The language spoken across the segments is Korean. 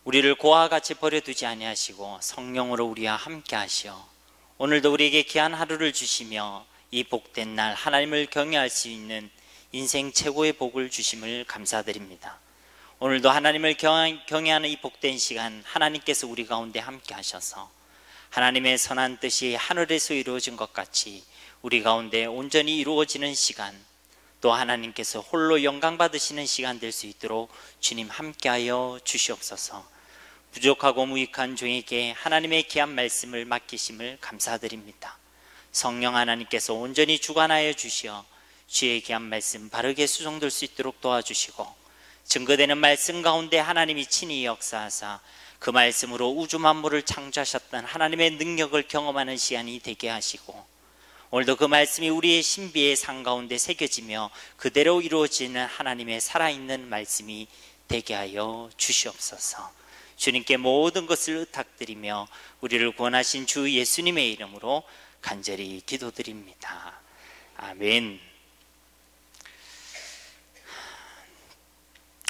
우리를 고와 같이 버려두지 아니하시고 성령으로 우리와 함께 하시어 오늘도 우리에게 귀한 하루를 주시며 이 복된 날 하나님을 경외할 수 있는 인생 최고의 복을 주심을 감사드립니다. 오늘도 하나님을 경외하는 이 복된 시간 하나님께서 우리 가운데 함께 하셔서 하나님의 선한 뜻이 하늘에서 이루어진 것 같이 우리 가운데 온전히 이루어지는 시간, 또 하나님께서 홀로 영광 받으시는 시간 될 수 있도록 주님 함께하여 주시옵소서. 부족하고 무익한 종에게 하나님의 귀한 말씀을 맡기심을 감사드립니다. 성령 하나님께서 온전히 주관하여 주시어 주의 귀한 말씀 바르게 수정될 수 있도록 도와주시고, 증거되는 말씀 가운데 하나님이 친히 역사하사 그 말씀으로 우주 만물을 창조하셨던 하나님의 능력을 경험하는 시간이 되게 하시고, 오늘도 그 말씀이 우리의 신비의 삶 가운데 새겨지며 그대로 이루어지는 하나님의 살아있는 말씀이 되게 하여 주시옵소서. 주님께 모든 것을 의탁드리며 우리를 구원하신 주 예수님의 이름으로 간절히 기도드립니다. 아멘.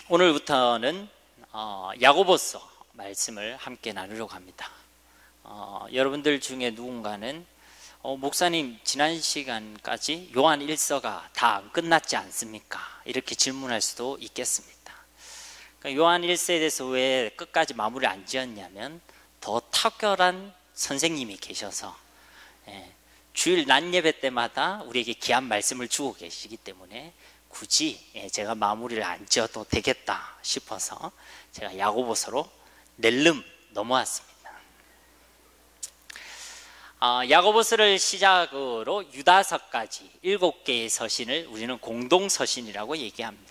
오늘부터는 야고보서 말씀을 함께 나누려고 합니다. 여러분들 중에 누군가는 목사님, 지난 시간까지 요한 1서가 다 끝났지 않습니까? 이렇게 질문할 수도 있겠습니다. 그러니까 요한 1서에 대해서 왜 끝까지 마무리 안 지었냐면, 더 탁월한 선생님이 계셔서 주일 낮 예배 때마다 우리에게 귀한 말씀을 주고 계시기 때문에 굳이 제가 마무리를 안 지어도 되겠다 싶어서 제가 야고보서로 낼름 넘어왔습니다. 야고보서를 시작으로 유다서까지 7개의 서신을 우리는 공동서신이라고 얘기합니다.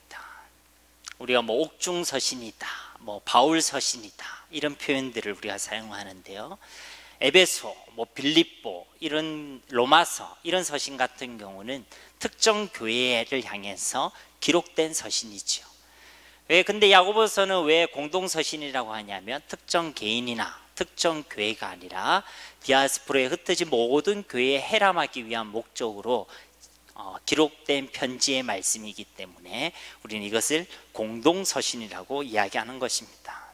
우리가 뭐 옥중서신이다, 뭐 바울서신이다, 이런 표현들을 우리가 사용하는데요. 에베소, 뭐 빌립보, 이런 로마서, 이런 서신 같은 경우는 특정 교회를 향해서 기록된 서신이죠. 근데 야고보서는 왜 공동서신이라고 하냐면, 특정 개인이나 특정 교회가 아니라 디아스포라에 흩어진 모든 교회에 해람하기 위한 목적으로 기록된 편지의 말씀이기 때문에 우리는 이것을 공동서신이라고 이야기하는 것입니다.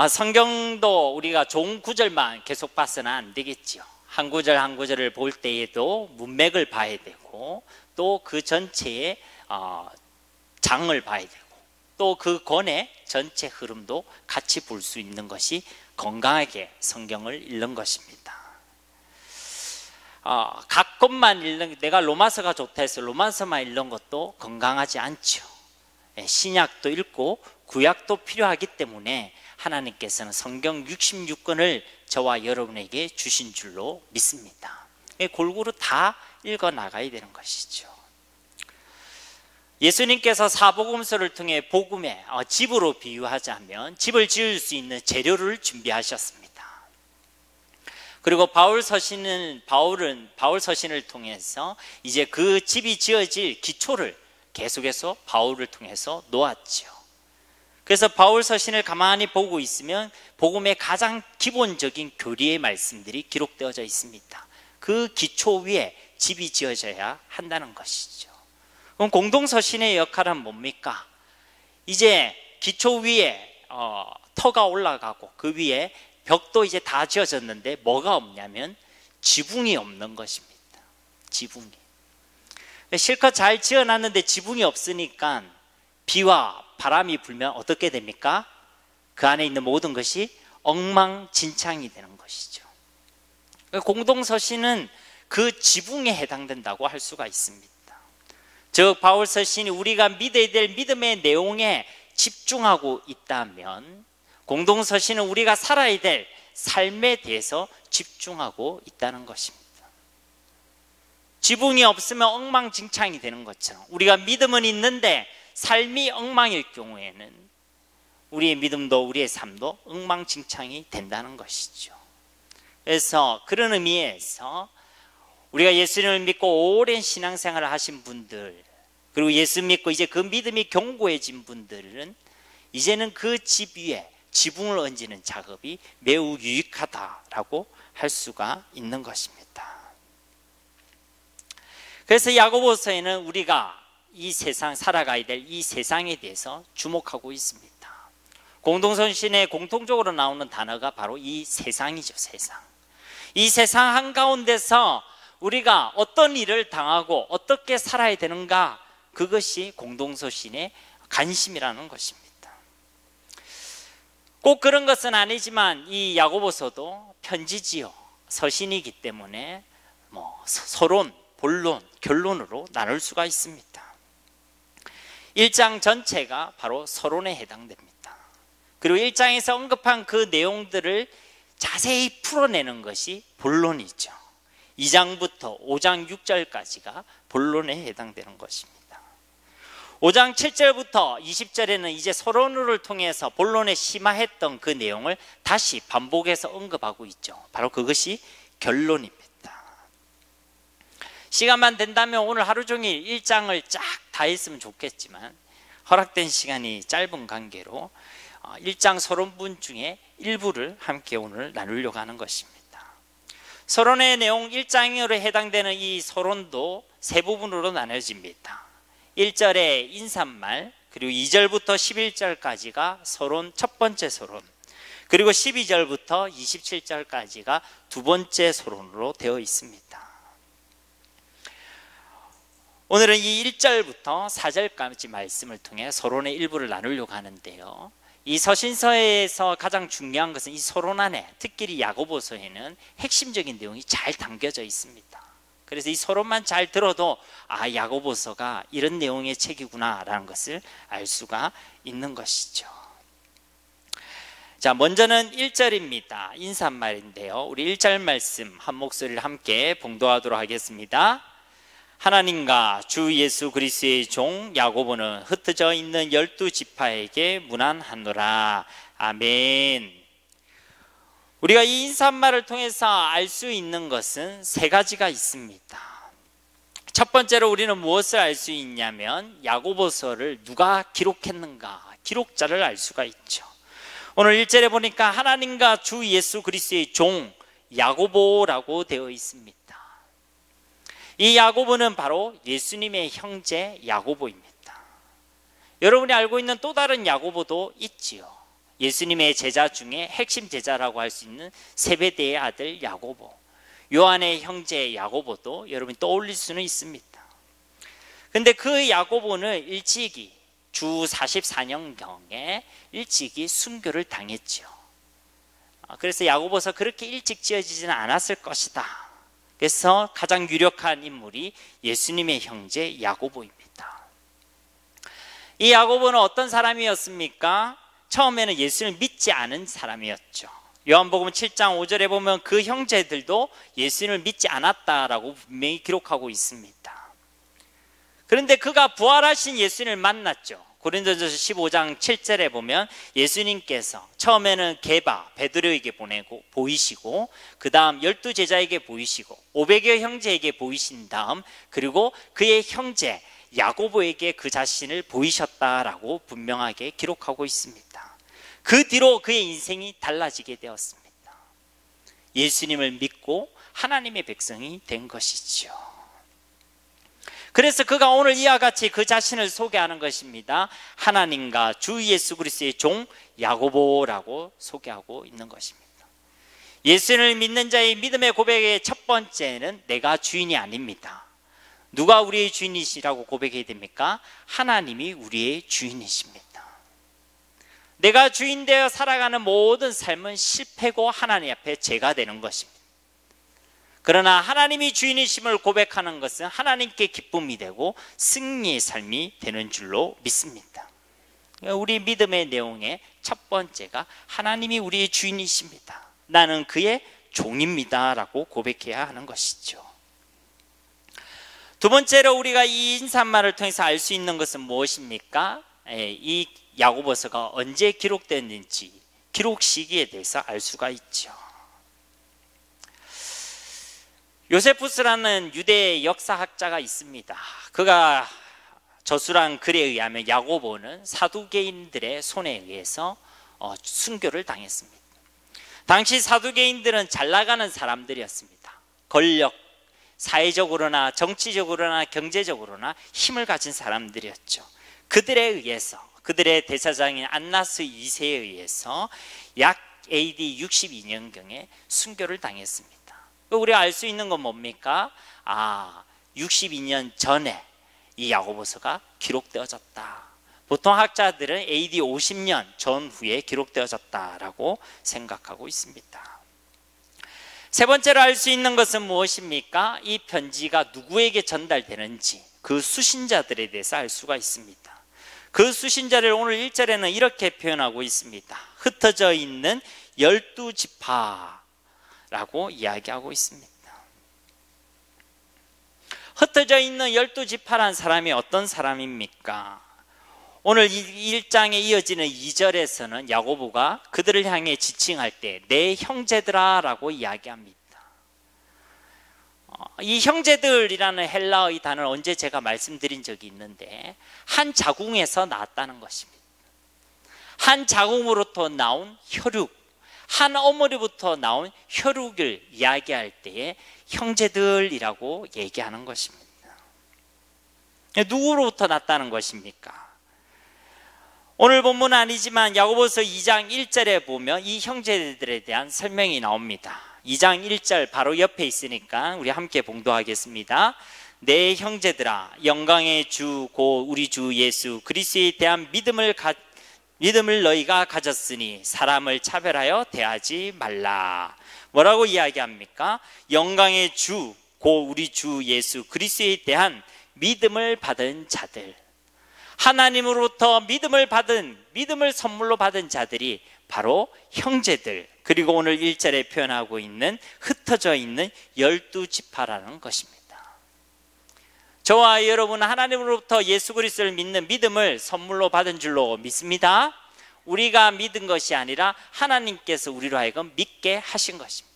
성경도 우리가 좋은 구절만 계속 봐서는 안 되겠죠. 한 구절 한 구절을 볼 때에도 문맥을 봐야 되고, 또 그 전체의 장을 봐야 되고, 또 그 권의 전체 흐름도 같이 볼 수 있는 것이 건강하게 성경을 읽는 것입니다. 각 것만 읽는, 내가 로마서가 좋다 해서 로마서만 읽는 것도 건강하지 않죠. 신약도 읽고 구약도 필요하기 때문에 하나님께서는 성경 66권을 저와 여러분에게 주신 줄로 믿습니다. 골고루 다 읽어 나가야 되는 것이죠. 예수님께서 사복음서를 통해 복음의 집으로 비유하자면 집을 지을 수 있는 재료를 준비하셨습니다. 그리고 바울 서신을 통해서 이제 그 집이 지어질 기초를 계속해서 바울을 통해서 놓았죠. 그래서 바울 서신을 가만히 보고 있으면 복음의 가장 기본적인 교리의 말씀들이 기록되어져 있습니다. 그 기초 위에 집이 지어져야 한다는 것이죠. 그럼 공동서신의 역할은 뭡니까? 이제 기초 위에 터가 올라가고 그 위에 벽도 이제 다 지어졌는데 뭐가 없냐면 지붕이 없는 것입니다. 지붕이. 실컷 잘 지어놨는데 지붕이 없으니까 비와 바람이 불면 어떻게 됩니까? 그 안에 있는 모든 것이 엉망진창이 되는 것이죠. 공동서신은 그 지붕에 해당된다고 할 수가 있습니다. 즉 바울 서신이 우리가 믿어야 될 믿음의 내용에 집중하고 있다면, 공동서신은 우리가 살아야 될 삶에 대해서 집중하고 있다는 것입니다. 지붕이 없으면 엉망진창이 되는 것처럼 우리가 믿음은 있는데 삶이 엉망일 경우에는 우리의 믿음도 우리의 삶도 엉망진창이 된다는 것이죠. 그래서 그런 의미에서 우리가 예수님을 믿고 오랜 신앙생활을 하신 분들, 그리고 예수 믿고 이제 그 믿음이 견고해진 분들은 이제는 그 집 위에 지붕을 얹는 작업이 매우 유익하다라고 할 수가 있는 것입니다. 그래서 야고보서에는 우리가 이 세상, 살아가야 될 이 세상에 대해서 주목하고 있습니다. 공동선신에 공통적으로 나오는 단어가 바로 이 세상이죠. 세상. 이 세상 한가운데서 우리가 어떤 일을 당하고 어떻게 살아야 되는가, 그것이 공동서신의 관심이라는 것입니다. 꼭 그런 것은 아니지만 이 야고보서도 편지지요, 서신이기 때문에 서론, 본론, 결론으로 나눌 수가 있습니다. 1장 전체가 바로 서론에 해당됩니다. 그리고 1장에서 언급한 그 내용들을 자세히 풀어내는 것이 본론이죠. 2장부터 5장 6절까지가 본론에 해당되는 것입니다. 5장 7절부터 20절에는 이제 서론을 통해서 본론에 심화했던 그 내용을 다시 반복해서 언급하고 있죠. 바로 그것이 결론입니다. 시간만 된다면 오늘 하루 종일 1장을 쫙 다 했으면 좋겠지만 허락된 시간이 짧은 관계로 1장 서론분 중에 일부를 함께 오늘 나누려고 하는 것입니다. 서론의 내용 1장으로 해당되는 이 서론도 세 부분으로 나눠집니다. 1절의 인사말, 그리고 2절부터 11절까지가 서론 첫 번째 서론, 그리고 12절부터 27절까지가 두 번째 서론으로 되어 있습니다. 오늘은 이 1절부터 4절까지 말씀을 통해 서론의 일부를 나누려고 하는데요, 이 서신서에서 가장 중요한 것은 이 서론 안에, 특히 야고보서에는 핵심적인 내용이 잘 담겨져 있습니다. 그래서 이 서론만 잘 들어도 야고보서가 이런 내용의 책이구나 라는 것을 알 수가 있는 것이죠. 자, 먼저는 1절입니다. 인사말인데요, 우리 1절 말씀 한 목소리를 함께 봉독하도록 하겠습니다. 하나님과 주 예수 그리스도의 종 야고보는 흩어져 있는 12지파에게 문안하노라. 아멘. 우리가 이 인사말을 통해서 알 수 있는 것은 세 가지가 있습니다. 첫 번째로 우리는 무엇을 알 수 있냐면 야고보서를 누가 기록했는가, 기록자를 알 수가 있죠. 오늘 1절에 보니까 하나님과 주 예수 그리스도의 종 야고보라고 되어 있습니다. 이 야고보는 바로 예수님의 형제 야고보입니다. 여러분이 알고 있는 또 다른 야고보도 있지요. 예수님의 제자 중에 핵심 제자라고 할 수 있는 세베대의 아들 야고보, 요한의 형제 야고보도 여러분이 떠올릴 수는 있습니다. 근데 그 야고보는 일찍이 주 44년경에 일찍이 순교를 당했죠. 그래서 야고보서 그렇게 일찍 지어지지는 않았을 것이다. 그래서 가장 유력한 인물이 예수님의 형제 야고보입니다. 이 야고보는 어떤 사람이었습니까? 처음에는 예수를 믿지 않은 사람이었죠. 요한복음 7장 5절에 보면 그 형제들도 예수님을 믿지 않았다라고 분명히 기록하고 있습니다. 그런데 그가 부활하신 예수님을 만났죠. 고린도전서 15장 7절에 보면 예수님께서 처음에는 게바, 베드로에게 보이시고 그 다음 12제자에게 보이시고 500여 형제에게 보이신 다음 그리고 그의 형제 야고보에게 그 자신을 보이셨다라고 분명하게 기록하고 있습니다. 그 뒤로 그의 인생이 달라지게 되었습니다. 예수님을 믿고 하나님의 백성이 된 것이죠. 그래서 그가 오늘 이와 같이 그 자신을 소개하는 것입니다. 하나님과 주 예수 그리스도의 종 야고보라고 소개하고 있는 것입니다. 예수를 믿는 자의 믿음의 고백의 첫 번째는 내가 주인이 아닙니다. 누가 우리의 주인이시라고 고백해야 됩니까? 하나님이 우리의 주인이십니다. 내가 주인 되어 살아가는 모든 삶은 실패고 하나님 앞에 죄가 되는 것입니다. 그러나 하나님이 주인이심을 고백하는 것은 하나님께 기쁨이 되고 승리의 삶이 되는 줄로 믿습니다. 우리 믿음의 내용의 첫 번째가 하나님이 우리의 주인이십니다. 나는 그의 종입니다 라고 고백해야 하는 것이죠. 두 번째로 우리가 이 인사말을 통해서 알 수 있는 것은 무엇입니까? 이 야고보서가 언제 기록됐는지 기록 시기에 대해서 알 수가 있죠. 요세푸스라는 유대 역사학자가 있습니다. 그가 저술한 글에 의하면 야고보는 사두개인들의 손에 의해서 순교를 당했습니다. 당시 사두개인들은 잘 나가는 사람들이었습니다. 권력, 사회적으로나 정치적으로나 경제적으로나 힘을 가진 사람들이었죠. 그들에 의해서 그들의 대사장인 안나스 2세에 의해서 약 AD 62년경에 순교를 당했습니다. 우리가 알 수 있는 건 뭡니까? 62년 전에 이 야고보서가 기록되어졌다. 보통 학자들은 AD 50년 전후에 기록되어졌다라고 생각하고 있습니다. 세 번째로 알 수 있는 것은 무엇입니까? 이 편지가 누구에게 전달되는지 그 수신자들에 대해서 알 수가 있습니다. 그 수신자를 오늘 1절에는 이렇게 표현하고 있습니다. 흩어져 있는 12지파라고 이야기하고 있습니다. 흩어져 있는 12지파란 사람이 어떤 사람입니까? 오늘 1장에 이어지는 2절에서는 야고보가 그들을 향해 지칭할 때 내 형제들아 라고 이야기합니다. 이 형제들이라는 헬라어의 단어를 언제 제가 말씀드린 적이 있는데 한 자궁에서 나왔다는 것입니다. 한 자궁으로부터 나온 혈육, 한 어머니부터 나온 혈육을 이야기할 때에 형제들이라고 얘기하는 것입니다. 누구로부터 났다는 것입니까? 오늘 본문은 아니지만 야고보서 2장 1절에 보면 이 형제들에 대한 설명이 나옵니다. 2장 1절 바로 옆에 있으니까 우리 함께 봉독하겠습니다. 내 형제들아, 영광의 주 고 우리 주 예수 그리스도에 대한 믿음을 너희가 가졌으니 사람을 차별하여 대하지 말라. 뭐라고 이야기합니까? 영광의 주 고 우리 주 예수 그리스도에 대한 믿음을 받은 자들, 하나님으로부터 믿음을 선물로 받은 자들이 바로 형제들, 그리고 오늘 1절에 표현하고 있는 흩어져 있는 12지파라는 것입니다. 저와 여러분은 하나님으로부터 예수 그리스도를 믿는 믿음을 선물로 받은 줄로 믿습니다. 우리가 믿은 것이 아니라 하나님께서 우리로 하여금 믿게 하신 것입니다.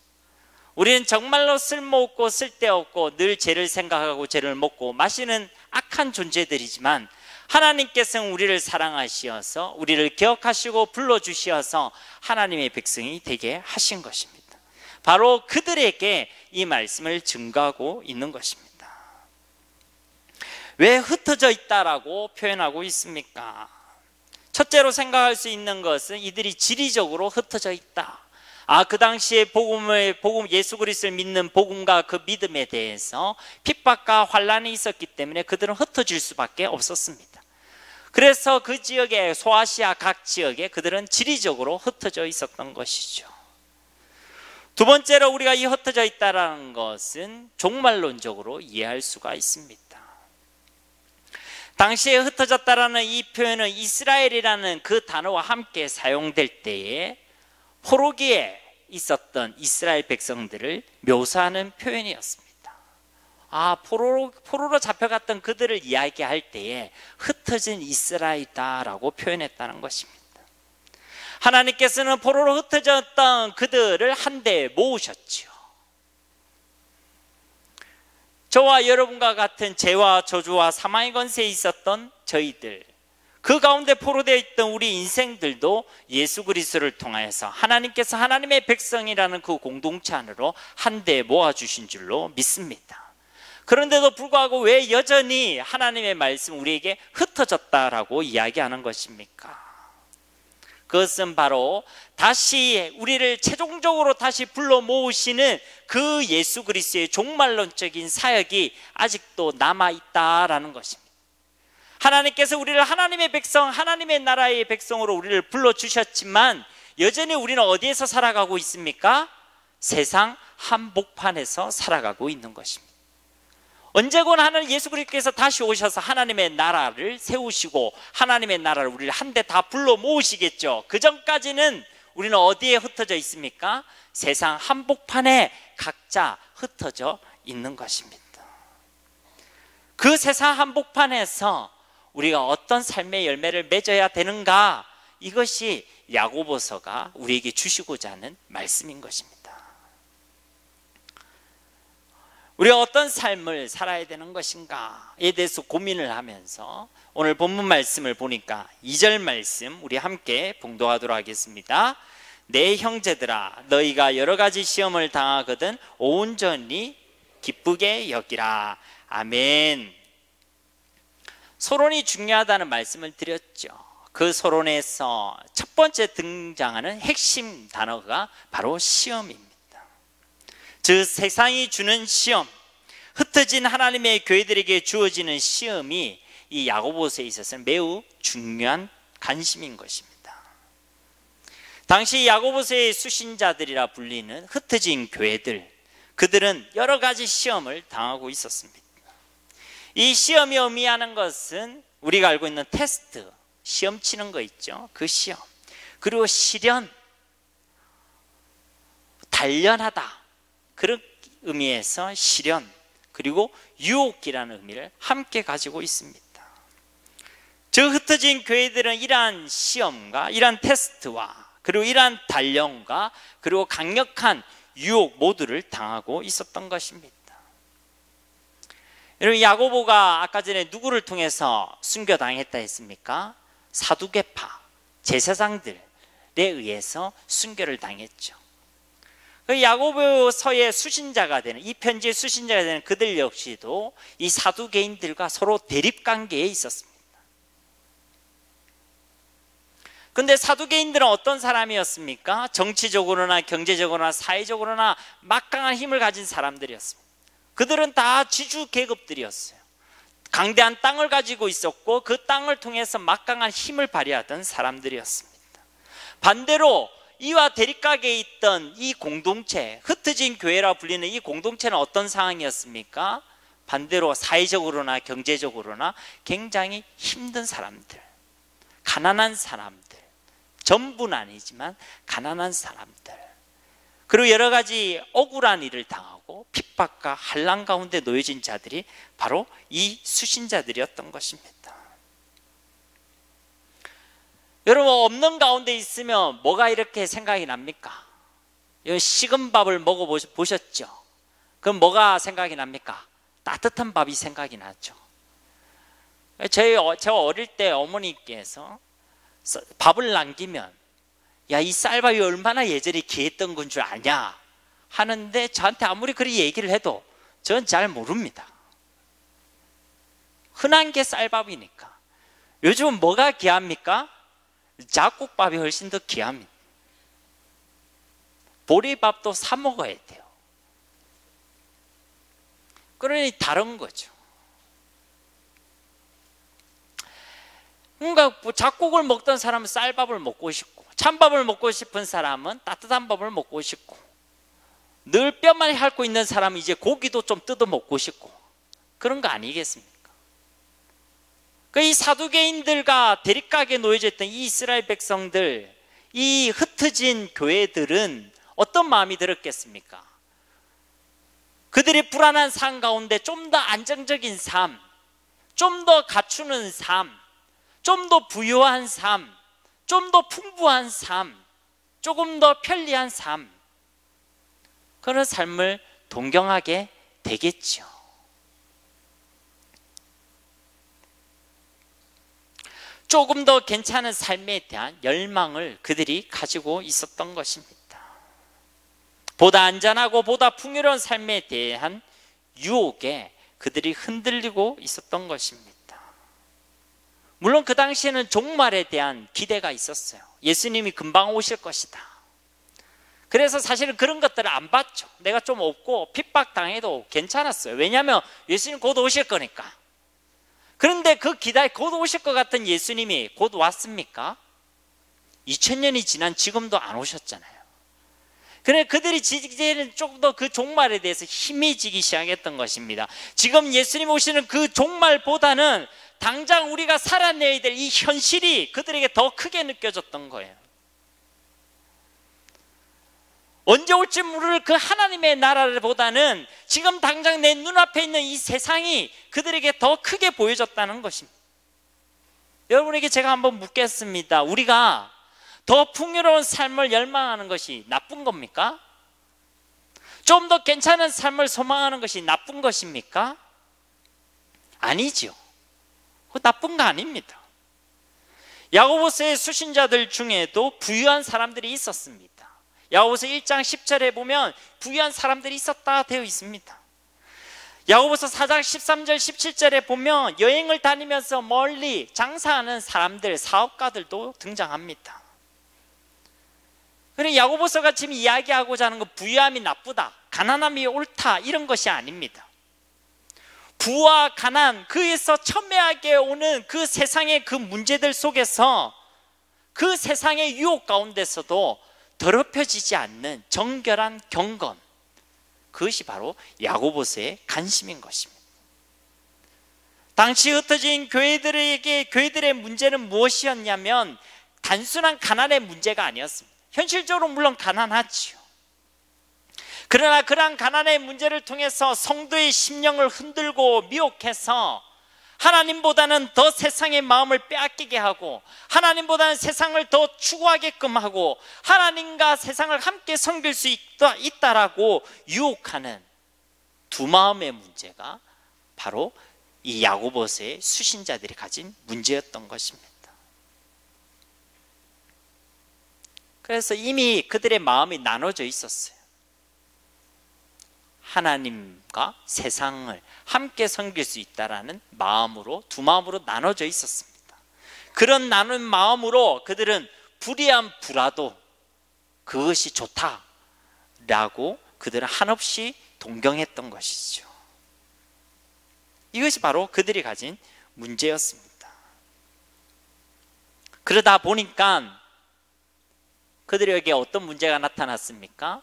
우리는 정말로 쓸모없고 쓸데없고 늘 죄를 생각하고 죄를 먹고 마시는 악한 존재들이지만 하나님께서는 우리를 사랑하시어서 우리를 기억하시고 불러주시어서 하나님의 백성이 되게 하신 것입니다. 바로 그들에게 이 말씀을 증거하고 있는 것입니다. 왜 흩어져 있다라고 표현하고 있습니까? 첫째로 생각할 수 있는 것은 이들이 지리적으로 흩어져 있다. 그 당시에 예수 그리스도를 믿는 복음과 그 믿음에 대해서 핍박과 환란이 있었기 때문에 그들은 흩어질 수밖에 없었습니다. 그래서 그 지역에, 소아시아 각 지역에 그들은 지리적으로 흩어져 있었던 것이죠. 두 번째로 우리가 이 흩어져 있다는 것은 종말론적으로 이해할 수가 있습니다. 당시에 흩어졌다라는 이 표현은 이스라엘이라는 그 단어와 함께 사용될 때에 포로기에 있었던 이스라엘 백성들을 묘사하는 표현이었습니다. 포로로 잡혀갔던 그들을 이야기할 때에 흩어진 이스라엘이다라고 표현했다는 것입니다. 하나님께서는 포로로 흩어졌던 그들을 한데 모으셨지요. 저와 여러분과 같은 죄와 저주와 사망의 권세에 있었던 저희들, 그 가운데 포로되어 있던 우리 인생들도 예수 그리스도를 통하여서 하나님께서 하나님의 백성이라는 그 공동체 안으로 한데 모아주신 줄로 믿습니다. 그런데도 불구하고 왜 여전히 하나님의 말씀 우리에게 흩어졌다라고 이야기하는 것입니까? 그것은 바로 다시 우리를 최종적으로 다시 불러 모으시는 그 예수 그리스도의 종말론적인 사역이 아직도 남아있다라는 것입니다. 하나님께서 우리를 하나님의 백성, 하나님의 나라의 백성으로 우리를 불러주셨지만 여전히 우리는 어디에서 살아가고 있습니까? 세상 한복판에서 살아가고 있는 것입니다. 언제건 하나님 예수 그리스도께서 다시 오셔서 하나님의 나라를 세우시고 하나님의 나라를 우리를 한데 다 불러 모으시겠죠. 그 전까지는 우리는 어디에 흩어져 있습니까? 세상 한복판에 각자 흩어져 있는 것입니다. 그 세상 한복판에서 우리가 어떤 삶의 열매를 맺어야 되는가, 이것이 야고보서가 우리에게 주시고자 하는 말씀인 것입니다. 우리가 어떤 삶을 살아야 되는 것인가에 대해서 고민을 하면서 오늘 본문 말씀을 보니까 2절 말씀 우리 함께 봉독하도록 하겠습니다. 내 형제들아, 너희가 여러 가지 시험을 당하거든 온전히 기쁘게 여기라. 아멘. 서론이 중요하다는 말씀을 드렸죠. 그 서론에서 첫 번째 등장하는 핵심 단어가 바로 시험입니다. 즉 세상이 주는 시험, 흩어진 하나님의 교회들에게 주어지는 시험이 이 야고보서에 있어서는 매우 중요한 관심인 것입니다. 당시 야고보서의 수신자들이라 불리는 흩어진 교회들, 그들은 여러 가지 시험을 당하고 있었습니다. 이 시험이 의미하는 것은 우리가 알고 있는 테스트, 시험 치는 거 있죠. 그 시험, 그리고 시련, 단련하다, 그런 의미에서 시련, 그리고 유혹이라는 의미를 함께 가지고 있습니다. 즉 흩어진 교회들은 이러한 시험과 이러한 테스트와 그리고 이러한 단련과 그리고 강력한 유혹 모두를 당하고 있었던 것입니다. 여러분, 야고보가 아까 전에 누구를 통해서 순교당했다 했습니까? 사두개파, 제사장들에 의해서 순교를 당했죠. 그 야고보서의 수신자가 되는, 이 편지의 수신자가 되는 그들 역시도 이 사두개인들과 서로 대립관계에 있었습니다. 근데 사두개인들은 어떤 사람이었습니까? 정치적으로나 경제적으로나 사회적으로나 막강한 힘을 가진 사람들이었습니다. 그들은 다 지주 계급들이었어요. 강대한 땅을 가지고 있었고 그 땅을 통해서 막강한 힘을 발휘하던 사람들이었습니다. 반대로 이와 대립각에 있던 이 공동체, 흩어진 교회라 불리는 이 공동체는 어떤 상황이었습니까? 반대로 사회적으로나 경제적으로나 굉장히 힘든 사람들, 가난한 사람들, 전부는 아니지만 가난한 사람들, 그리고 여러 가지 억울한 일을 당하고 핍박과 환난 가운데 놓여진 자들이 바로 이 수신자들이었던 것입니다. 여러분, 없는 가운데 있으면 뭐가 이렇게 생각이 납니까? 식은 밥을 먹어보셨죠? 그럼 뭐가 생각이 납니까? 따뜻한 밥이 생각이 나죠. 제가 어릴 때 어머니께서 밥을 남기면 야, 이 쌀밥이 얼마나 예전에 귀했던 건 줄 아냐 하는데 저한테 아무리 그렇게 얘기를 해도 저는 잘 모릅니다. 흔한 게 쌀밥이니까. 요즘은 뭐가 귀합니까? 잡곡밥이 훨씬 더 귀합니다. 보리밥도 사 먹어야 돼요. 그러니 다른 거죠. 그러니까 잡곡을 먹던 사람은 쌀밥을 먹고 싶고, 찬밥을 먹고 싶은 사람은 따뜻한 밥을 먹고 싶고, 늘 뼈만 핥고 있는 사람은 이제 고기도 좀 뜯어 먹고 싶고, 그런 거 아니겠습니까? 이 사두개인들과 대립각에 놓여져 있던 이 이스라엘 백성들, 이 흩어진 교회들은 어떤 마음이 들었겠습니까? 그들이 불안한 삶 가운데 좀 더 안정적인 삶, 좀 더 갖추는 삶, 좀 더 부유한 삶, 좀 더 풍부한 삶, 조금 더 편리한 삶, 그런 삶을 동경하게 되겠죠. 조금 더 괜찮은 삶에 대한 열망을 그들이 가지고 있었던 것입니다. 보다 안전하고 보다 풍요로운 삶에 대한 유혹에 그들이 흔들리고 있었던 것입니다. 물론 그 당시에는 종말에 대한 기대가 있었어요. 예수님이 금방 오실 것이다. 그래서 사실은 그런 것들을 안 봤죠. 내가 좀 없고 핍박당해도 괜찮았어요. 왜냐하면 예수님 곧 오실 거니까. 그런데 그 기다려 곧 오실 것 같은 예수님이 곧 왔습니까? 2000년이 지난 지금도 안 오셨잖아요. 그래 그들이 이제는 조금 더 그 종말에 대해서 희미해지기 시작했던 것입니다. 지금 예수님 오시는 그 종말보다는 당장 우리가 살아내야 될 이 현실이 그들에게 더 크게 느껴졌던 거예요. 언제 올지 모를 그 하나님의 나라를 보다는 지금 당장 내 눈앞에 있는 이 세상이 그들에게 더 크게 보여졌다는 것입니다. 여러분에게 제가 한번 묻겠습니다. 우리가 더 풍요로운 삶을 열망하는 것이 나쁜 겁니까? 좀 더 괜찮은 삶을 소망하는 것이 나쁜 것입니까? 아니죠. 그거 나쁜 거 아닙니다. 야고보서의 수신자들 중에도 부유한 사람들이 있었습니다. 야고보서 1장 10절에 보면 부유한 사람들이 있었다 되어 있습니다. 야고보서 4장 13절 17절에 보면 여행을 다니면서 멀리 장사하는 사람들, 사업가들도 등장합니다. 그리고 야고보서가 지금 이야기하고자 하는 건 부유함이 나쁘다, 가난함이 옳다, 이런 것이 아닙니다. 부와 가난, 그에서 첨예하게 오는 그 세상의 그 문제들 속에서 그 세상의 유혹 가운데서도 더럽혀지지 않는 정결한 경건, 그것이 바로 야고보서의 관심인 것입니다. 당시 흩어진 교회들의 문제는 무엇이었냐면 단순한 가난의 문제가 아니었습니다. 현실적으로 물론 가난하지요. 그러나 그러한 가난의 문제를 통해서 성도의 심령을 흔들고 미혹해서 하나님보다는 더 세상의 마음을 빼앗기게 하고 하나님보다는 세상을 더 추구하게끔 하고 하나님과 세상을 함께 섬길 수 있다라고 유혹하는 두 마음의 문제가 바로 이 야고보서의 수신자들이 가진 문제였던 것입니다. 그래서 이미 그들의 마음이 나눠져 있었어요. 하나님과 세상을 함께 섬길 수 있다라는 마음으로, 두 마음으로 나눠져 있었습니다. 그런 나눈 마음으로 그들은 불의한 불화도 그것이 좋다라고 그들은 한없이 동경했던 것이죠. 이것이 바로 그들이 가진 문제였습니다. 그러다 보니까 그들에게 어떤 문제가 나타났습니까?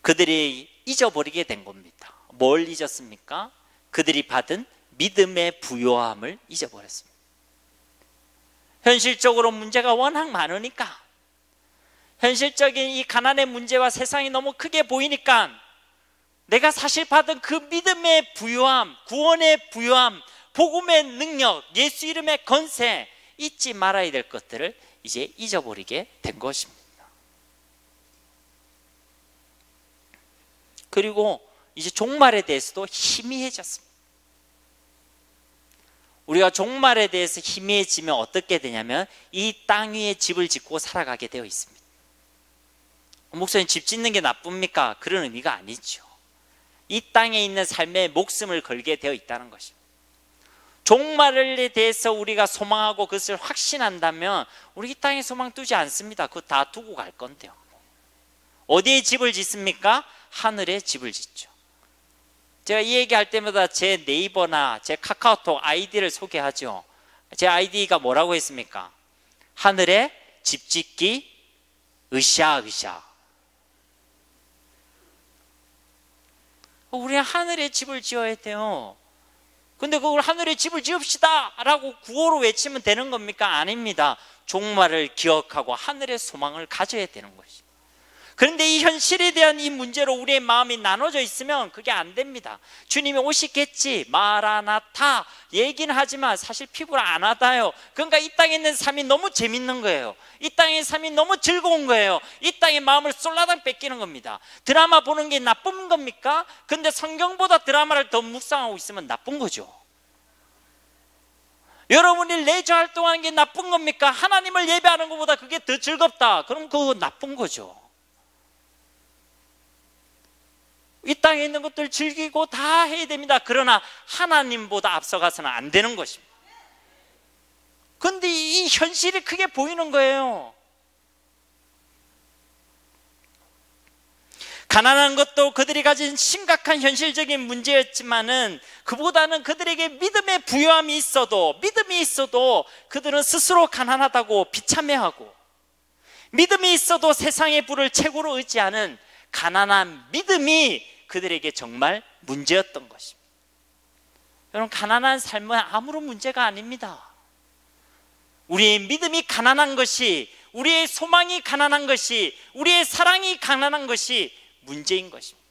그들이 잊어버리게 된 겁니다. 뭘 잊었습니까? 그들이 받은 믿음의 부요함을 잊어버렸습니다. 현실적으로 문제가 워낙 많으니까, 현실적인 이 가난의 문제와 세상이 너무 크게 보이니까 내가 사실 받은 그 믿음의 부요함, 구원의 부요함, 복음의 능력, 예수 이름의 건세, 잊지 말아야 될 것들을 이제 잊어버리게 된 것입니다. 그리고 이제 종말에 대해서도 희미해졌습니다. 우리가 종말에 대해서 희미해지면 어떻게 되냐면 이 땅 위에 집을 짓고 살아가게 되어 있습니다. 목사님, 집 짓는 게 나쁩니까? 그런 의미가 아니죠. 이 땅에 있는 삶에 목숨을 걸게 되어 있다는 것입니다. 종말에 대해서 우리가 소망하고 그것을 확신한다면 우리 이 땅에 소망 두지 않습니다. 그거 다 두고 갈 건데요. 어디에 집을 짓습니까? 하늘에 집을 짓죠. 제가 이 얘기할 때마다 제 네이버나 제 카카오톡 아이디를 소개하죠. 제 아이디가 뭐라고 했습니까? 하늘에 집 짓기 으쌰으쌰. 우리는 하늘에 집을 지어야 돼요. 근데 그걸 하늘에 집을 지읍시다 라고 구호로 외치면 되는 겁니까? 아닙니다. 종말을 기억하고 하늘의 소망을 가져야 되는 것이죠. 그런데 이 현실에 대한 이 문제로 우리의 마음이 나눠져 있으면 그게 안 됩니다. 주님이 오시겠지, 마라나타 얘기는 하지만 사실 피부를 안 와닿아요. 그러니까 이 땅에 있는 삶이 너무 재밌는 거예요. 이 땅의 삶이 너무 즐거운 거예요. 이 땅의 마음을 쏠라당 뺏기는 겁니다. 드라마 보는 게 나쁜 겁니까? 근데 성경보다 드라마를 더 묵상하고 있으면 나쁜 거죠. 여러분이 레저 활동하는 게 나쁜 겁니까? 하나님을 예배하는 것보다 그게 더 즐겁다. 그럼 그거 나쁜 거죠. 이 땅에 있는 것들 즐기고 다 해야 됩니다. 그러나 하나님보다 앞서가서는 안 되는 것입니다. 그런데 이 현실이 크게 보이는 거예요. 가난한 것도 그들이 가진 심각한 현실적인 문제였지만은 그보다는 그들에게 믿음의 부요함이 있어도, 믿음이 있어도 그들은 스스로 가난하다고 비참해하고, 믿음이 있어도 세상의 부를 최고로 의지하는 가난한 믿음이 그들에게 정말 문제였던 것입니다. 여러분, 가난한 삶은 아무런 문제가 아닙니다. 우리의 믿음이 가난한 것이, 우리의 소망이 가난한 것이, 우리의 사랑이 가난한 것이 문제인 것입니다.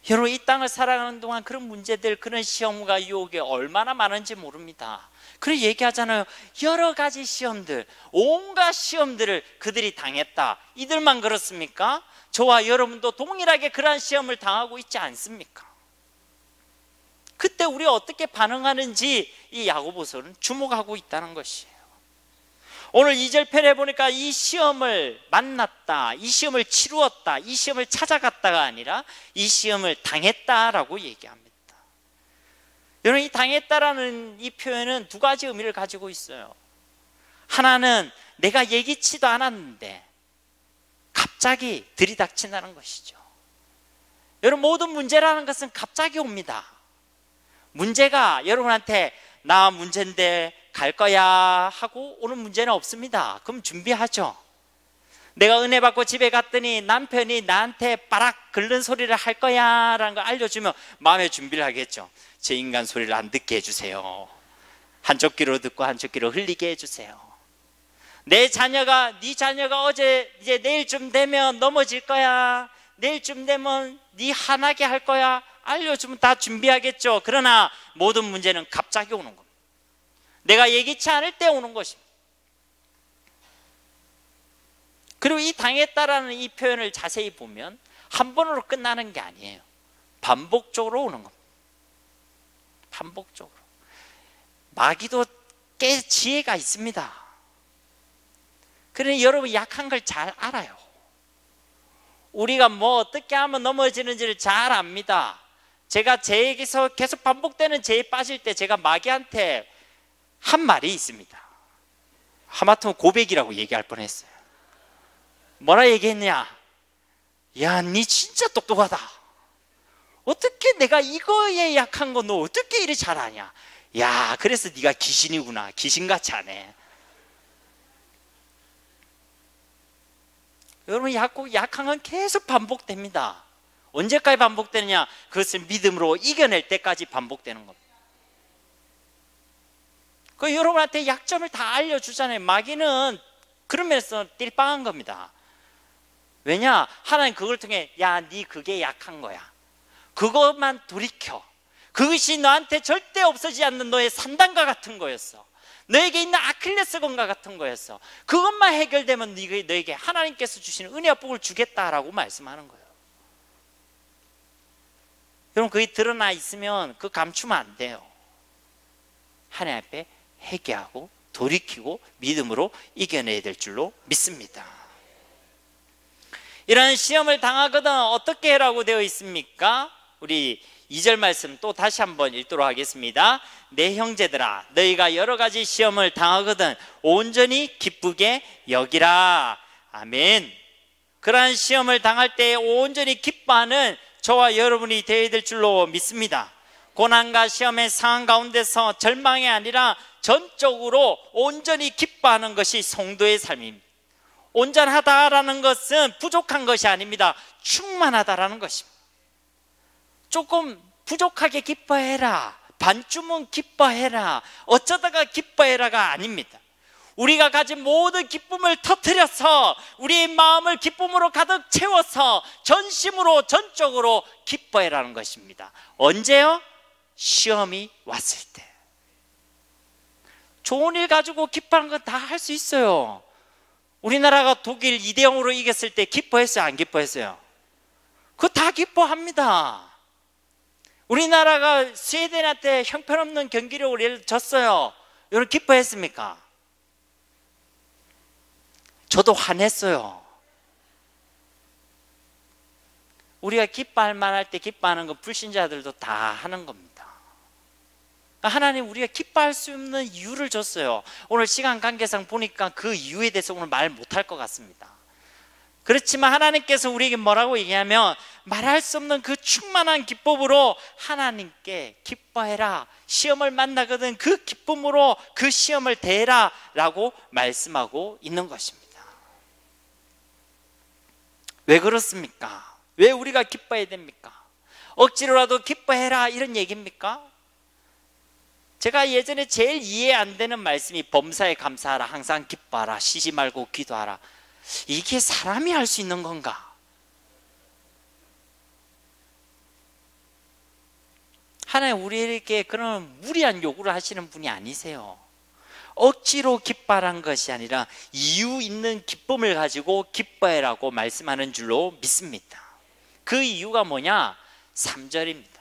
여러분, 이 땅을 살아가는 동안 그런 문제들, 그런 시험과 유혹이 얼마나 많은지 모릅니다. 그래 얘기하잖아요. 여러 가지 시험들, 온갖 시험들을 그들이 당했다. 이들만 그렇습니까? 저와 여러분도 동일하게 그러한 시험을 당하고 있지 않습니까? 그때 우리가 어떻게 반응하는지 이 야고보서는 주목하고 있다는 것이에요. 오늘 2절 편에 보니까 이 시험을 만났다, 이 시험을 치루었다, 이 시험을 찾아갔다가 아니라 이 시험을 당했다라고 얘기합니다. 여러분, 이 당했다라는 이 표현은 두 가지 의미를 가지고 있어요. 하나는 내가 예기치도 않았는데 갑자기 들이닥친다는 것이죠. 여러분, 모든 문제라는 것은 갑자기 옵니다. 문제가 여러분한테 나 문제인데 갈 거야 하고 오는 문제는 없습니다. 그럼 준비하죠. 내가 은혜 받고 집에 갔더니 남편이 나한테 빠락 긁는 소리를 할 거야 라는 걸 알려주면 마음의 준비를 하겠죠. 제 인간 소리를 안 듣게 해주세요. 한쪽 귀로 듣고 한쪽 귀로 흘리게 해주세요. 내 자녀가, 네 자녀가 어제 이제 내일쯤 되면 넘어질 거야, 내일쯤 되면 네 화나게 할 거야 알려주면 다 준비하겠죠. 그러나 모든 문제는 갑자기 오는 겁니다. 내가 예기치 않을 때 오는 것입니다. 그리고 이 당했다라는 이 표현을 자세히 보면 한 번으로 끝나는 게 아니에요. 반복적으로 오는 겁니다. 반복적으로. 마귀도 꽤 지혜가 있습니다. 그러니 여러분 약한 걸 잘 알아요. 우리가 뭐 어떻게 하면 넘어지는지를 잘 압니다. 제가 제에게서 계속 반복되는 죄에 빠질 때 제가 마귀한테 한 말이 있습니다. 하마터면 고백이라고 얘기할 뻔했어요. 뭐라 얘기했냐? 야, 니 진짜 똑똑하다. 어떻게 내가 이거에 약한 거 너 어떻게 이리 잘하냐? 야, 그래서 네가 귀신이구나. 귀신같이 하네. 여러분, 약한 건 계속 반복됩니다. 언제까지 반복되느냐? 그것을 믿음으로 이겨낼 때까지 반복되는 겁니다. 그 여러분한테 약점을 다 알려주잖아요. 마귀는 그런 면에서 띨빵한 겁니다. 왜냐? 하나님 그걸 통해 야, 네 그게 약한 거야. 그것만 돌이켜. 그것이 너한테 절대 없어지지 않는 너의 산단과 같은 거였어. 너에게 있는 아킬레스건과 같은 거였어. 그것만 해결되면 너에게 하나님께서 주시는 은혜와 복을 주겠다라고 말씀하는 거예요. 여러분, 그게 드러나 있으면 그거 감추면 안 돼요. 하나님 앞에 회개하고 돌이키고 믿음으로 이겨내야 될 줄로 믿습니다. 이런 시험을 당하거든 어떻게 해라고 되어 있습니까? 우리 2절 말씀 또 다시 한번 읽도록 하겠습니다. 내 형제들아, 너희가 여러 가지 시험을 당하거든 온전히 기쁘게 여기라. 아멘. 그러한 시험을 당할 때 온전히 기뻐하는 저와 여러분이 되어야 될 줄로 믿습니다. 고난과 시험의 상황 가운데서 절망이 아니라 전적으로 온전히 기뻐하는 것이 성도의 삶입니다. 온전하다라는 것은 부족한 것이 아닙니다. 충만하다라는 것입니다. 조금 부족하게 기뻐해라, 반쯤은 기뻐해라, 어쩌다가 기뻐해라가 아닙니다. 우리가 가진 모든 기쁨을 터뜨려서 우리의 마음을 기쁨으로 가득 채워서 전심으로 전적으로 기뻐해라는 것입니다. 언제요? 시험이 왔을 때. 좋은 일 가지고 기뻐하는 건 다 할 수 있어요. 우리나라가 독일 2대0으로 이겼을 때 기뻐했어요? 안 기뻐했어요? 그거 다 기뻐합니다. 우리나라가 스웨덴한테 형편없는 경기력으로 졌어요. 여러분 기뻐했습니까? 저도 화냈어요. 우리가 기뻐할 만할 때 기뻐하는 건 불신자들도 다 하는 겁니다. 하나님 우리가 기뻐할 수 없는 이유를 줬어요. 오늘 시간 관계상 보니까 그 이유에 대해서 오늘 말 못할 것 같습니다. 그렇지만 하나님께서 우리에게 뭐라고 얘기하면 말할 수 없는 그 충만한 기쁨으로 하나님께 기뻐해라. 시험을 만나거든 그 기쁨으로 그 시험을 대해라 라고 말씀하고 있는 것입니다. 왜 그렇습니까? 왜 우리가 기뻐해야 됩니까? 억지로라도 기뻐해라 이런 얘기입니까? 제가 예전에 제일 이해 안 되는 말씀이 범사에 감사하라, 항상 기뻐하라, 쉬지 말고 기도하라. 이게 사람이 할 수 있는 건가? 하나님 우리에게 그런 무리한 요구를 하시는 분이 아니세요. 억지로 기뻐하라는 것이 아니라 이유 있는 기쁨을 가지고 기뻐해라고 말씀하는 줄로 믿습니다. 그 이유가 뭐냐? 3절입니다.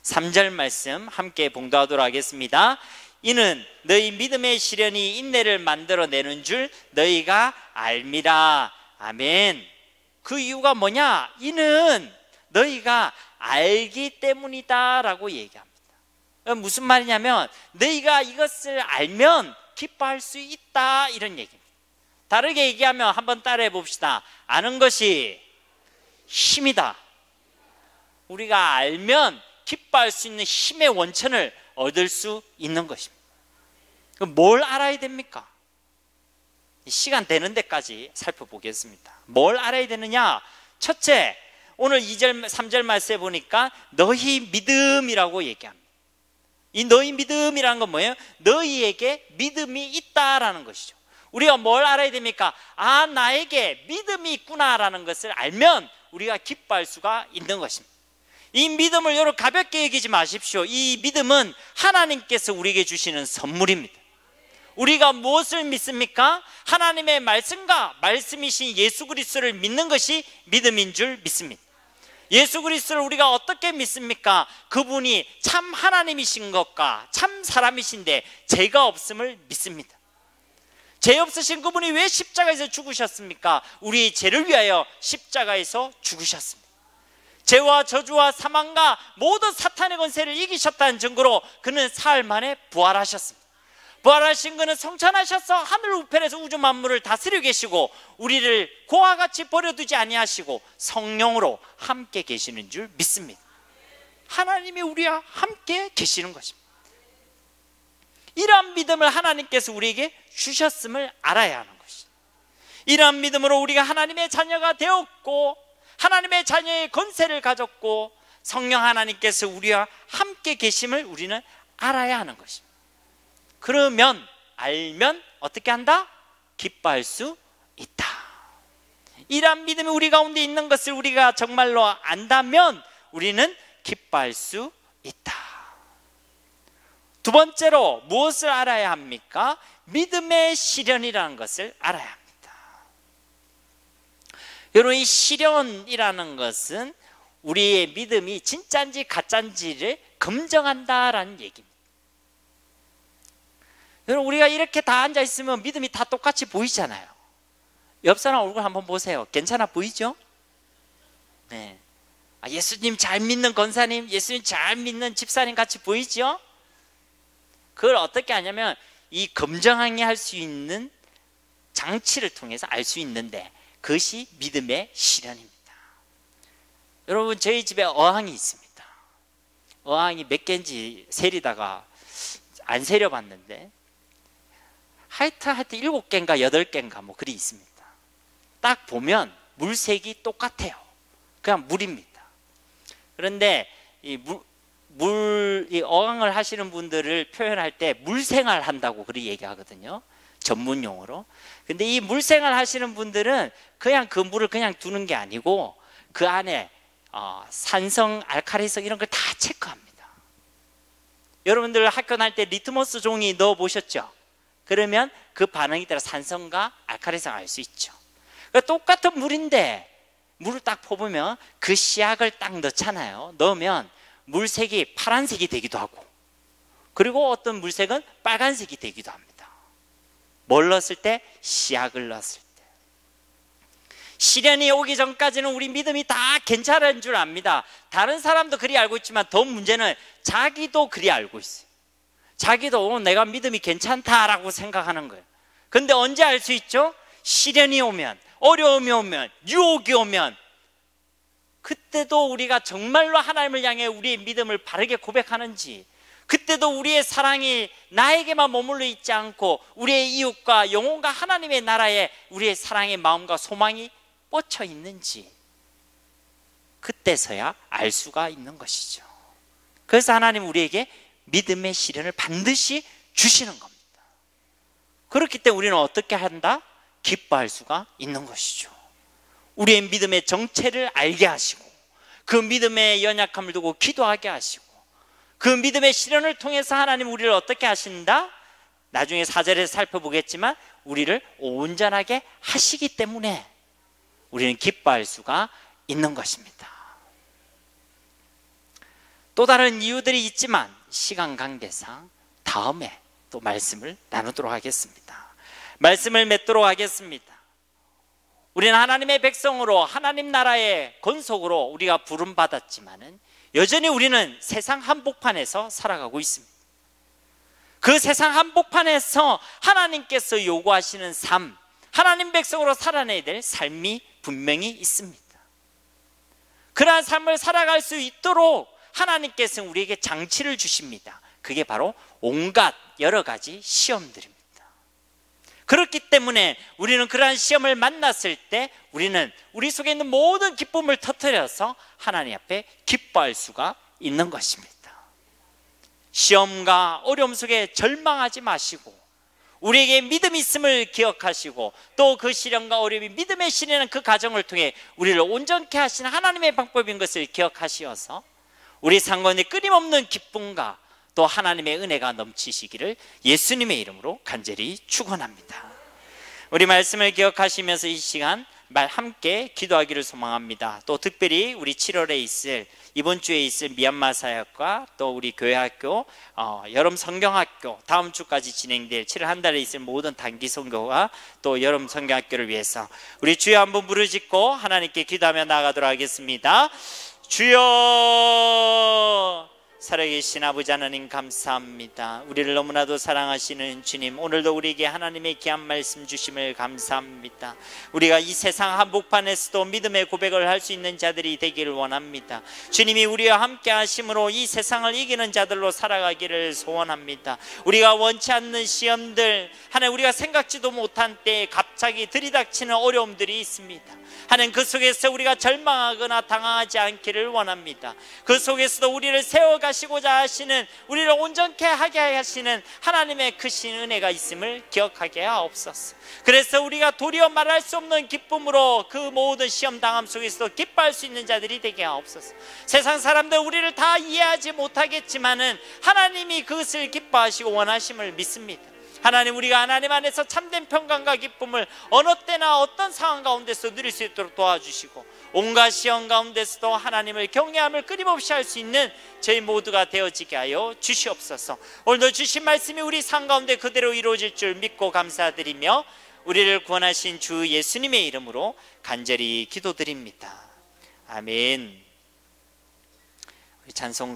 3절 말씀 함께 봉독하도록 하겠습니다. 이는 너희 믿음의 시련이 인내를 만들어내는 줄 너희가 알미라. 아멘. 그 이유가 뭐냐? 이는 너희가 알기 때문이다 라고 얘기합니다. 무슨 말이냐면 너희가 이것을 알면 기뻐할 수 있다, 이런 얘기입니다. 다르게 얘기하면 한번 따라해 봅시다. 아는 것이 힘이다. 우리가 알면 기뻐할 수 있는 힘의 원천을 얻을 수 있는 것입니다. 그럼 뭘 알아야 됩니까? 시간 되는 데까지 살펴보겠습니다. 뭘 알아야 되느냐? 첫째, 오늘 2절, 3절 말씀에 보니까 너희 믿음이라고 얘기합니다. 이 너희 믿음이라는 건 뭐예요? 너희에게 믿음이 있다라는 것이죠. 우리가 뭘 알아야 됩니까? 아, 나에게 믿음이 있구나라는 것을 알면 우리가 기뻐할 수가 있는 것입니다. 이 믿음을 여러분 가볍게 여기지 마십시오. 이 믿음은 하나님께서 우리에게 주시는 선물입니다. 우리가 무엇을 믿습니까? 하나님의 말씀과 말씀이신 예수 그리스도를 믿는 것이 믿음인 줄 믿습니다. 예수 그리스도를 우리가 어떻게 믿습니까? 그분이 참 하나님이신 것과 참 사람이신데 죄가 없음을 믿습니다. 죄 없으신 그분이 왜 십자가에서 죽으셨습니까? 우리의 죄를 위하여 십자가에서 죽으셨습니다. 죄와 저주와 사망과 모든 사탄의 권세를 이기셨다는 증거로 그는 사흘 만에 부활하셨습니다. 부활하신 그는 성천하셔서 하늘 우편에서 우주 만물을 다스리고 계시고 우리를 고와 같이 버려두지 아니하시고 성령으로 함께 계시는 줄 믿습니다. 하나님이 우리와 함께 계시는 것입니다. 이러한 믿음을 하나님께서 우리에게 주셨음을 알아야 하는 것입니다. 이러한 믿음으로 우리가 하나님의 자녀가 되었고 하나님의 자녀의 권세를 가졌고 성령 하나님께서 우리와 함께 계심을 우리는 알아야 하는 것입니다. 그러면 알면 어떻게 한다? 기뻐할 수 있다. 이러한 믿음이 우리 가운데 있는 것을 우리가 정말로 안다면 우리는 기뻐할 수 있다. 두 번째로 무엇을 알아야 합니까? 믿음의 시련이라는 것을 알아야 합니다. 여러분, 이 시련이라는 것은 우리의 믿음이 진짜인지 가짜인지를 검증한다라는 얘기입니다. 여러분, 우리가 이렇게 다 앉아있으면 믿음이 다 똑같이 보이잖아요. 옆 사람 얼굴 한번 보세요. 괜찮아 보이죠? 네. 예수님 잘 믿는 권사님, 예수님 잘 믿는 집사님 같이 보이죠? 그걸 어떻게 하냐면 이 검증하게 할 수 있는 장치를 통해서 알 수 있는데 그것이 믿음의 시련입니다. 여러분, 저희 집에 어항이 있습니다. 어항이 몇 개인지 세리다가 안 세려봤는데 하여튼 7개인가 8개인가 뭐 그리 있습니다. 딱 보면 물색이 똑같아요. 그냥 물입니다. 그런데 이 어항을 하시는 분들을 표현할 때 물생활 한다고 그리 얘기하거든요. 전문 용어로. 근데 이 물생활 하시는 분들은 그냥 그 물을 그냥 두는 게 아니고 그 안에 산성, 알칼리성 이런 걸 다 체크합니다. 여러분들 학교 다닐 때 리트머스 종이 넣어 보셨죠? 그러면 그 반응에 따라 산성과 알칼리성을 알 수 있죠. 그러니까 똑같은 물인데 물을 딱 퍼보면 그 씨약을 딱 넣잖아요. 넣으면 물색이 파란색이 되기도 하고 그리고 어떤 물색은 빨간색이 되기도 합니다. 뭘 넣었을 때? 씨약을 넣었을 때. 시련이 오기 전까지는 우리 믿음이 다 괜찮은 줄 압니다. 다른 사람도 그리 알고 있지만 더 문제는 자기도 그리 알고 있어요. 자기도 내가 믿음이 괜찮다라고 생각하는 거예요. 근데 언제 알 수 있죠? 시련이 오면, 어려움이 오면, 유혹이 오면 그때도 우리가 정말로 하나님을 향해 우리의 믿음을 바르게 고백하는지, 그때도 우리의 사랑이 나에게만 머물러 있지 않고 우리의 이웃과 영혼과 하나님의 나라에 우리의 사랑의 마음과 소망이 뻗쳐 있는지 그때서야 알 수가 있는 것이죠. 그래서 하나님 우리에게 믿음의 시련을 반드시 주시는 겁니다. 그렇기 때문에 우리는 어떻게 한다? 기뻐할 수가 있는 것이죠. 우리의 믿음의 정체를 알게 하시고 그 믿음의 연약함을 두고 기도하게 하시고 그 믿음의 시련을 통해서 하나님 우리를 어떻게 하신다? 나중에 4절에서 살펴보겠지만 우리를 온전하게 하시기 때문에 우리는 기뻐할 수가 있는 것입니다. 또 다른 이유들이 있지만 시간 관계상 다음에 또 말씀을 나누도록 하겠습니다. 말씀을 맺도록 하겠습니다. 우리는 하나님의 백성으로 하나님 나라의 건속으로 우리가 부름받았지만은 여전히 우리는 세상 한복판에서 살아가고 있습니다. 그 세상 한복판에서 하나님께서 요구하시는 삶, 하나님 백성으로 살아내야 될 삶이 분명히 있습니다. 그러한 삶을 살아갈 수 있도록 하나님께서는 우리에게 장치를 주십니다. 그게 바로 온갖 여러 가지 시험들입니다. 그렇기 때문에 우리는 그러한 시험을 만났을 때 우리는 우리 속에 있는 모든 기쁨을 터뜨려서 하나님 앞에 기뻐할 수가 있는 것입니다. 시험과 어려움 속에 절망하지 마시고 우리에게 믿음이 있음을 기억하시고 또 그 시련과 어려움이 믿음의 실현하는 그 과정을 통해 우리를 온전케 하시는 하나님의 방법인 것을 기억하시어서 우리 삶 가운데 끊임없는 기쁨과 또 하나님의 은혜가 넘치시기를 예수님의 이름으로 간절히 축원합니다. 우리 말씀을 기억하시면서 이 시간 함께 기도하기를 소망합니다. 또 특별히 우리 7월에 있을 이번 주에 있을 미얀마 사역과 또 우리 교회학교 여름 성경학교 다음 주까지 진행될 7월 한 달에 있을 모든 단기 선교와 또 여름 성경학교를 위해서 우리 주여 한번 부르짖고 하나님께 기도하며 나아가도록 하겠습니다. 주여, 살아계신 아버지 하나님 감사합니다. 우리를 너무나도 사랑하시는 주님, 오늘도 우리에게 하나님의 귀한 말씀 주심을 감사합니다. 우리가 이 세상 한복판에서도 믿음의 고백을 할 수 있는 자들이 되기를 원합니다. 주님이 우리와 함께 하심으로 이 세상을 이기는 자들로 살아가기를 소원합니다. 우리가 원치 않는 시험들, 하나님 우리가 생각지도 못한 때에 갑자기 들이닥치는 어려움들이 있습니다. 하나님 그 속에서 우리가 절망하거나 당황하지 않기를 원합니다. 그 속에서도 우리를 세워가시고자 하시는, 우리를 온전케 하게 하시는 하나님의 크신 은혜가 있음을 기억하게 하옵소서. 그래서 우리가 도리어 말할 수 없는 기쁨으로 그 모든 시험 당함 속에서도 기뻐할 수 있는 자들이 되게 하옵소서. 세상 사람들 우리를 다 이해하지 못하겠지만은 하나님이 그것을 기뻐하시고 원하심을 믿습니다. 하나님, 우리가 하나님 안에서 참된 평강과 기쁨을 어느 때나 어떤 상황 가운데서 누릴 수 있도록 도와주시고 온갖 시험 가운데서도 하나님을 경외함을 끊임없이 할 수 있는 저희 모두가 되어지게 하여 주시옵소서. 오늘도 주신 말씀이 우리 삶 가운데 그대로 이루어질 줄 믿고 감사드리며 우리를 구원하신 주 예수님의 이름으로 간절히 기도드립니다. 아멘. 우리 찬송